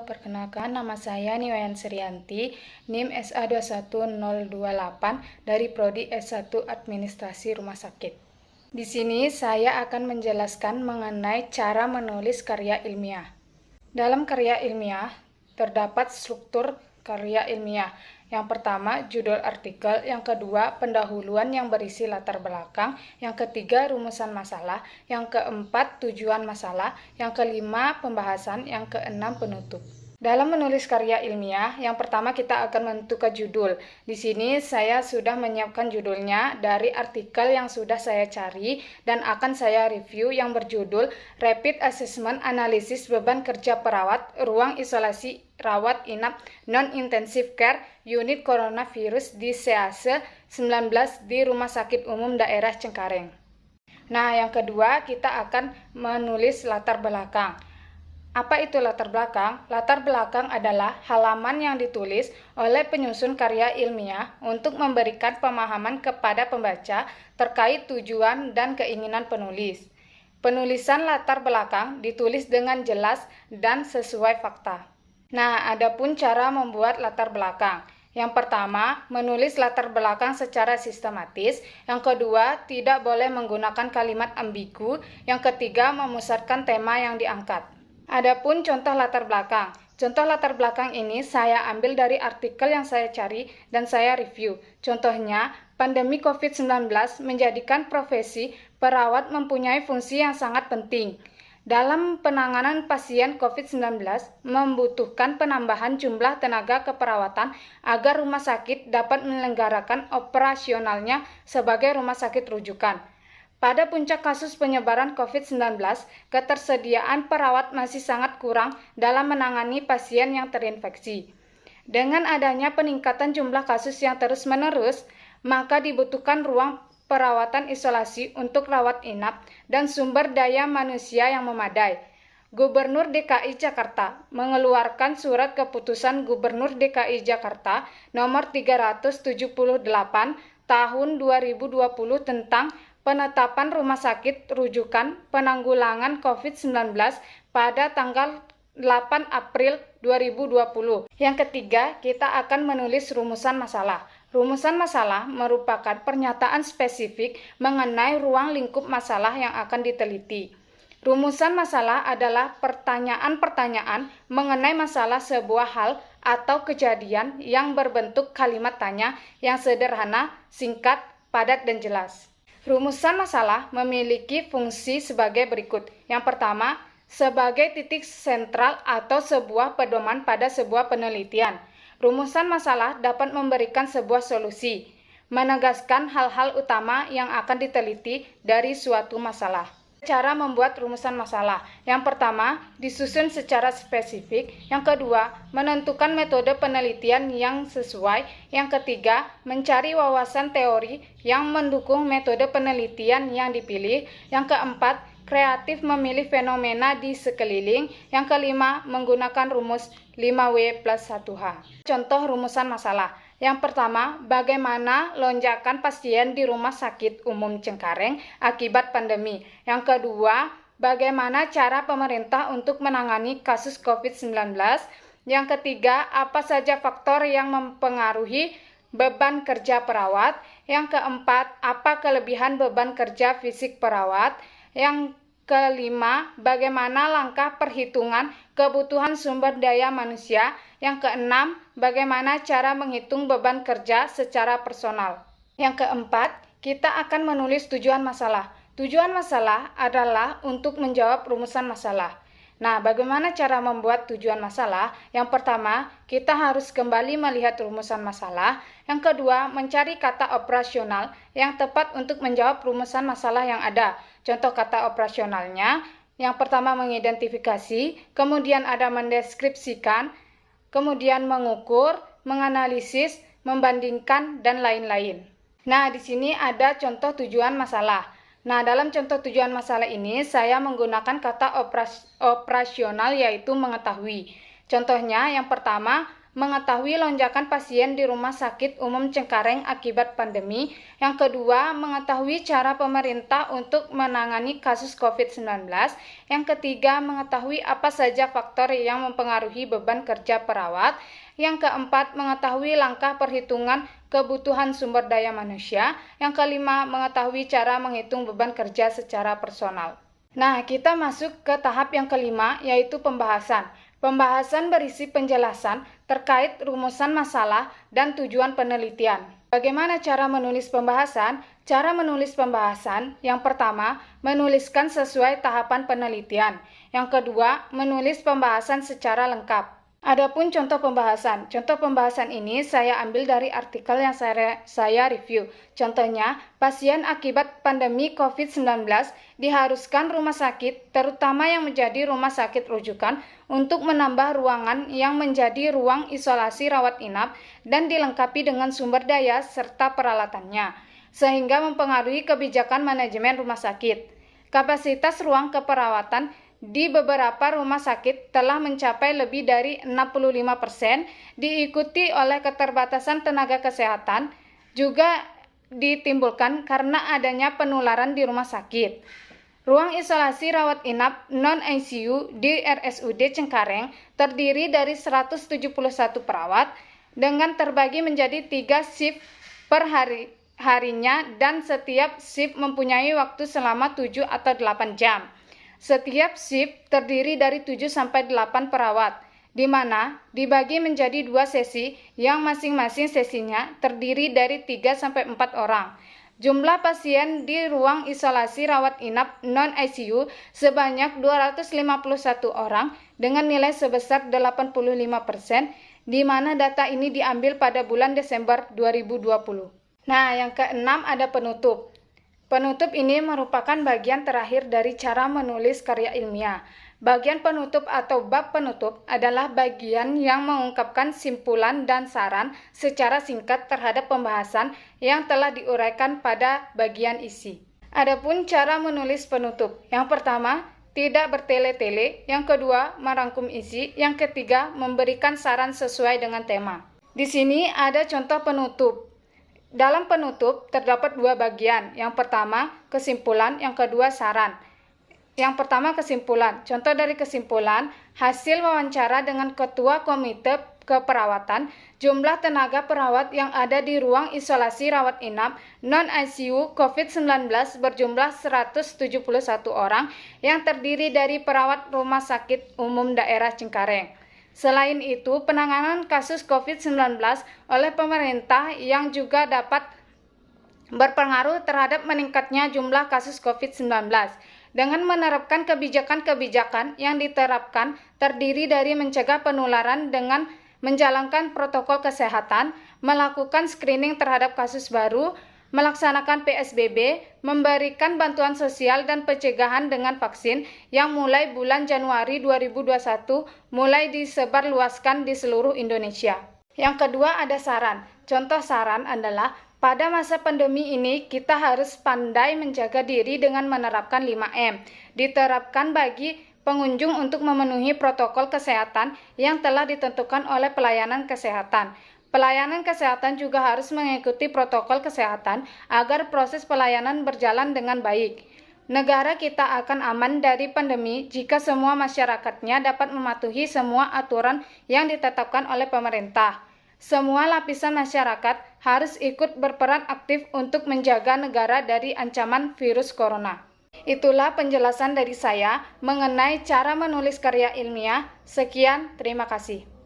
perkenalkan nama saya Niwayan Srianti, NIM SA21028 dari Prodi S1 Administrasi Rumah Sakit. Di sini saya akan menjelaskan mengenai cara menulis karya ilmiah. Dalam karya ilmiah, terdapat struktur karya ilmiah. Yang pertama, judul artikel. Yang kedua, pendahuluan yang berisi latar belakang. Yang ketiga, rumusan masalah. Yang keempat, tujuan masalah. Yang kelima, pembahasan. Yang keenam, penutup. Dalam menulis karya ilmiah, yang pertama kita akan menentukan judul. Di sini saya sudah menyiapkan judulnya dari artikel yang sudah saya cari dan akan saya review yang berjudul Rapid Assessment Analisis Beban Kerja Perawat Ruang Isolasi Rawat Inap Non-Intensive Care Unit Coronavirus di SEASE 19 di Rumah Sakit Umum Daerah Cengkareng. Nah, yang kedua kita akan menulis latar belakang. Apa itu latar belakang? Latar belakang adalah halaman yang ditulis oleh penyusun karya ilmiah untuk memberikan pemahaman kepada pembaca terkait tujuan dan keinginan penulis. Penulisan latar belakang ditulis dengan jelas dan sesuai fakta. Nah, adapun cara membuat latar belakang. Yang pertama, menulis latar belakang secara sistematis. Yang kedua, tidak boleh menggunakan kalimat ambigu. Yang ketiga, memusatkan tema yang diangkat. Adapun contoh latar belakang. Contoh latar belakang ini saya ambil dari artikel yang saya cari dan saya review. Contohnya, pandemi COVID-19 menjadikan profesi perawat mempunyai fungsi yang sangat penting. Dalam penanganan pasien COVID-19 membutuhkan penambahan jumlah tenaga keperawatan agar rumah sakit dapat menyelenggarakan operasionalnya sebagai rumah sakit rujukan. Pada puncak kasus penyebaran COVID-19, ketersediaan perawat masih sangat kurang dalam menangani pasien yang terinfeksi. Dengan adanya peningkatan jumlah kasus yang terus-menerus, maka dibutuhkan ruang perawatan isolasi untuk rawat inap dan sumber daya manusia yang memadai. Gubernur DKI Jakarta mengeluarkan surat keputusan Gubernur DKI Jakarta nomor 378 tahun 2020 tentang penetapan rumah sakit rujukan penanggulangan COVID-19 pada tanggal 8 April 2020. Yang ketiga, kita akan menulis rumusan masalah. Rumusan masalah merupakan pernyataan spesifik mengenai ruang lingkup masalah yang akan diteliti. Rumusan masalah adalah pertanyaan-pertanyaan mengenai masalah sebuah hal atau kejadian yang berbentuk kalimat tanya yang sederhana, singkat, padat, dan jelas. Rumusan masalah memiliki fungsi sebagai berikut. Yang pertama, sebagai titik sentral atau sebuah pedoman pada sebuah penelitian. Rumusan masalah dapat memberikan sebuah solusi, menegaskan hal-hal utama yang akan diteliti dari suatu masalah. Cara membuat rumusan masalah. Yang pertama, disusun secara spesifik. Yang kedua, menentukan metode penelitian yang sesuai. Yang ketiga, mencari wawasan teori yang mendukung metode penelitian yang dipilih. Yang keempat, kreatif memilih fenomena di sekeliling. Yang kelima, menggunakan rumus 5W plus 1H. Contoh rumusan masalah. Yang pertama, bagaimana lonjakan pasien di Rumah Sakit Umum Cengkareng akibat pandemi. Yang kedua, bagaimana cara pemerintah untuk menangani kasus COVID-19. Yang ketiga, apa saja faktor yang mempengaruhi beban kerja perawat. Yang keempat, apa kelebihan beban kerja fisik perawat. Yang kelima, bagaimana langkah perhitungan kebutuhan sumber daya manusia. Yang keenam, bagaimana cara menghitung beban kerja secara personal. Yang keempat, kita akan menulis tujuan masalah. Tujuan masalah adalah untuk menjawab rumusan masalah. Nah, bagaimana cara membuat tujuan masalah? Yang pertama, kita harus kembali melihat rumusan masalah. Yang kedua, mencari kata operasional yang tepat untuk menjawab rumusan masalah yang ada. Contoh kata operasionalnya, yang pertama mengidentifikasi, kemudian ada mendeskripsikan, kemudian mengukur, menganalisis, membandingkan, dan lain-lain. Nah, di sini ada contoh tujuan masalah. Nah, dalam contoh tujuan masalah ini, saya menggunakan kata operasional yaitu mengetahui. Contohnya, yang pertama, mengetahui lonjakan pasien di Rumah Sakit Umum Cengkareng akibat pandemi. Yang kedua, mengetahui cara pemerintah untuk menangani kasus COVID-19. Yang ketiga, mengetahui apa saja faktor yang mempengaruhi beban kerja perawat. Yang keempat, mengetahui langkah perhitungan kebutuhan sumber daya manusia. Yang kelima, mengetahui cara menghitung beban kerja secara personal. Nah, kita masuk ke tahap yang kelima, yaitu pembahasan. Pembahasan berisi penjelasan terkait rumusan masalah dan tujuan penelitian. Bagaimana cara menulis pembahasan? Cara menulis pembahasan, yang pertama, menuliskan sesuai tahapan penelitian. Yang kedua, menulis pembahasan secara lengkap. Adapun contoh pembahasan. Contoh pembahasan ini saya ambil dari artikel yang saya review. Contohnya, pasien akibat pandemi COVID-19 diharuskan rumah sakit, terutama yang menjadi rumah sakit rujukan, untuk menambah ruangan yang menjadi ruang isolasi rawat inap dan dilengkapi dengan sumber daya serta peralatannya, sehingga mempengaruhi kebijakan manajemen rumah sakit. Kapasitas ruang keperawatan di beberapa rumah sakit telah mencapai lebih dari 65%, diikuti oleh keterbatasan tenaga kesehatan, juga ditimbulkan karena adanya penularan di rumah sakit. Ruang isolasi rawat inap non-ICU di RSUD Cengkareng terdiri dari 171 perawat dengan terbagi menjadi 3 shift per harinya dan setiap shift mempunyai waktu selama 7 atau 8 jam. Setiap shift terdiri dari 7-8 perawat, di mana dibagi menjadi 2 sesi yang masing-masing sesinya terdiri dari 3-4 orang. Jumlah pasien di ruang isolasi rawat inap non-ICU sebanyak 251 orang dengan nilai sebesar 85%, di mana data ini diambil pada bulan Desember 2020. Nah, yang keenam ada penutup. Penutup ini merupakan bagian terakhir dari cara menulis karya ilmiah. Bagian penutup atau bab penutup adalah bagian yang mengungkapkan simpulan dan saran secara singkat terhadap pembahasan yang telah diuraikan pada bagian isi. Adapun cara menulis penutup, yang pertama, tidak bertele-tele, yang kedua, merangkum isi, yang ketiga, memberikan saran sesuai dengan tema. Di sini ada contoh penutup. Dalam penutup terdapat 2 bagian. Yang pertama, kesimpulan, yang kedua, saran. Yang pertama, kesimpulan. Contoh dari kesimpulan, hasil wawancara dengan Ketua Komite Keperawatan, jumlah tenaga perawat yang ada di ruang isolasi rawat inap non-ICU COVID-19 berjumlah 171 orang yang terdiri dari perawat Rumah Sakit Umum Daerah Cengkareng. Selain itu, penanganan kasus COVID-19 oleh pemerintah yang juga dapat berpengaruh terhadap meningkatnya jumlah kasus COVID-19. Dengan menerapkan kebijakan-kebijakan yang diterapkan terdiri dari mencegah penularan dengan menjalankan protokol kesehatan, melakukan screening terhadap kasus baru, melaksanakan PSBB, memberikan bantuan sosial dan pencegahan dengan vaksin yang mulai bulan Januari 2021 mulai disebarluaskan di seluruh Indonesia. Yang kedua ada saran. Contoh saran adalah pada masa pandemi ini kita harus pandai menjaga diri dengan menerapkan 5M. Diterapkan bagi pengunjung untuk memenuhi protokol kesehatan yang telah ditentukan oleh pelayanan kesehatan. Pelayanan kesehatan juga harus mengikuti protokol kesehatan agar proses pelayanan berjalan dengan baik. Negara kita akan aman dari pandemi jika semua masyarakatnya dapat mematuhi semua aturan yang ditetapkan oleh pemerintah. Semua lapisan masyarakat harus ikut berperan aktif untuk menjaga negara dari ancaman virus corona. Itulah penjelasan dari saya mengenai cara menulis karya ilmiah. Sekian, terima kasih.